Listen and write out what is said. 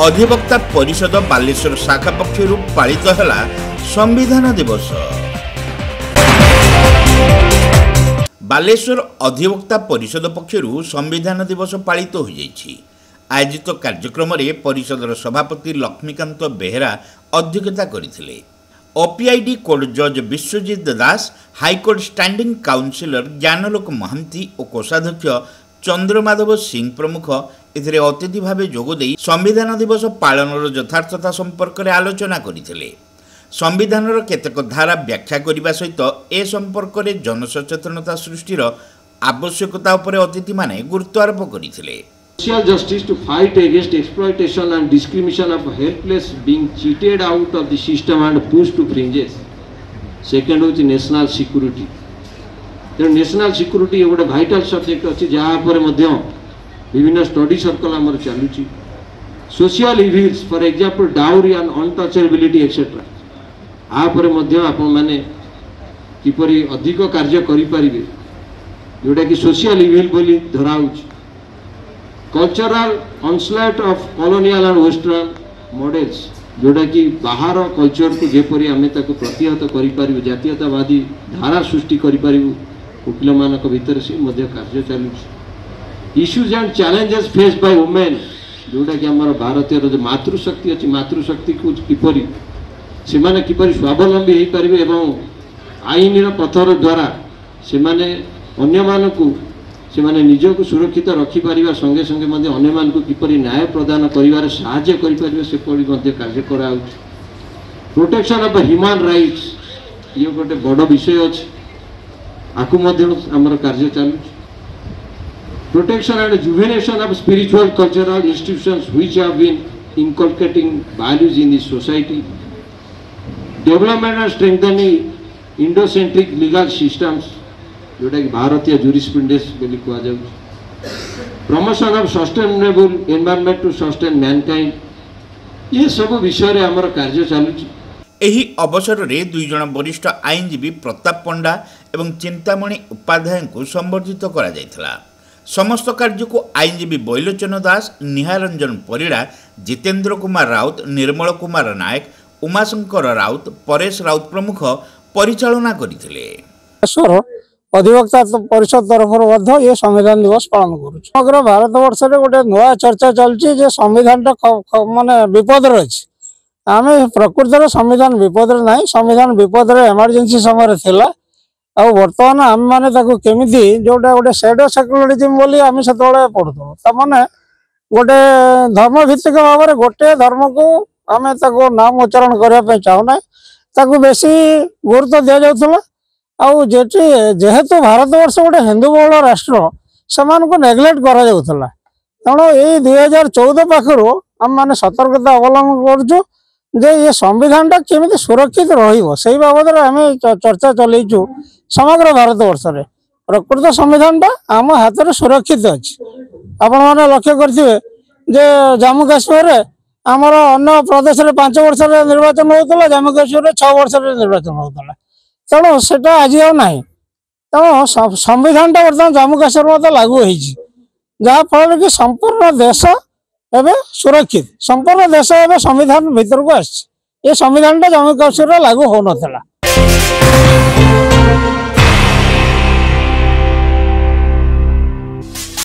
अधिवक्ता परिषद बालेश्वर शाखा पक्षर पालित है संविधान दिवस। बालेश्वर अधिवक्ता परिषद पक्षर संविधान दिवस पालित हो जाइछि। आयोजित कार्यक्रम में परिषदर सभापति लक्ष्मीकांत बेहेरा अध्यक्षता करथिले। ओपीआईडी कोर्ट जज विश्वजीत दास, high court standing councillor Gyanlok Mahanti और कोषाध्यक्ष चंद्रमाधव सिंह प्रमुख एथिरे अतिथि भाव जोगदे संविधान दिवस पालनर यथार्थता संपर्क में आलोचना करथिले। संविधानर केतेक धारा व्याख्या करने सहित ए संपर्क में जनसचेतनता सृष्टिर आवश्यकता उपरे अतिथि माने गुरुत्व आरोप करथिले। Social justice to fight against exploitation and discrimination of helpless being cheated out of the system and pushed to fringes. Second is national security. The national security is a vital subject अच्छी जहाँ पर मध्य विभिन्न study circle आमर चलुची। Social evils, for example, dowry and untouchability etc. आ पर मध्य आपण माने किपरि अधिक कार्य करि परिबे जोटा कि सोशल इविल बोली धराउछ। Cultural onslaught of colonial and western models जोटा कि बाहर कल्चर को जेपरी आमे ताको प्रतिहत करि परिबे जातीयतावादी धारा सृष्टि करि परिबे वकील मानक भीतर से मध्य कार्य चालू। Issues and challenges faced by women जोटा कि हमर भारतीय जो मातृशक्ति अछि मातृशक्ति को किपरि से माने किपरि स्वावलंबी होई परिबे एवं आईन पथर द्वारा से माने अन्य मानकु से माने निजो को सुरक्षित रखि परिबा संगे संगे मध्ये अन्य मान को किपरि न्याय प्रदान करिवार सहाय्य करि परिबे से परि मध्ये कार्य करा उच। प्रोटेक्शन ऑफ ह्यूमन राइट्स ये गोटे बड़ विषय अछि आकु मध्ये हमर कार्य चालू। Protection and rejuvenation of spiritual cultural institutions which have been inculcating values in the society. Development and strengthening Indocentric legal systems जोटा कि भारतीय जूरिस्प्रुडेंस बोली कहा जाउ। Promotion of sustainable environment to sustain mankind ये सब विषय रे हमर कार्य चालू। एही अवसर रे दुई जन वरिष्ठ आईनजीवी प्रताप पंडा एवं चिंतामणि उपाध्याय को संबर्धित करा जायथला। समस्त कार्य को आईनजीवी बैलोचन दास, निहारंजन परिड़ा, जितेंद्र कुमार राउत, निर्मल कुमार नायक, उमाशंकर राउत, परेश राउत प्रमुख परिचालना करथिले। अधिवक्ता परिषद तरफ ये संविधान दिवस पालन करूँ। समग्र भारत वर्ष में गोटे नुआ चर्चा चलती संविधान माने विपद अच्छी। आम प्रकृत संविधान विपद ना, संविधान विपद इमरजेंसी समय थिला। आ बर्तमान आम मैंने केमी जोटा गोटे सेडो सेक्युलरिज्म बोली आम से पढ़ुलु तमाने गोटे धर्म भित्तिक भाव में गोटे धर्म को आम नाम उच्चारण करने चाहूना बेसी गुरुत्व दि जाऊला। आउ जेहेतु भारत वर्ष गोटे हिंदू बहुल राष्ट्र से नेग्लेक्ट करा जाउथला। तेणु ये 2014 पाखर आम मैंने सतर्कता अवलंबन करुचु जे ये संविधान टा केमिति सुरक्षित रहिबो सेही बाबद आम चर्चा चलैचु। समग्र भारत वर्ष रे प्रकृत संविधान टा आम हाथ में सुरक्षित अच्छी। आपण मैंने लक्ष्य करेंगे जे जम्मू काश्मीर रे आमर अन्य प्रदेश में 5 वर्ष निर्वाचन होता, जम्मू काश्मीर में 6 वर्ष निर्वाचन होता। तेणु से आज ना तेणु संविधान टा बर्तमान जम्मू काश्मीर मत लागू होफल कि संपूर्ण देश एवं सुरक्षित, संपूर्ण देश एवं संविधान भीतर को आस संविधान टा जम्मू काश्मीर लागू हो ना।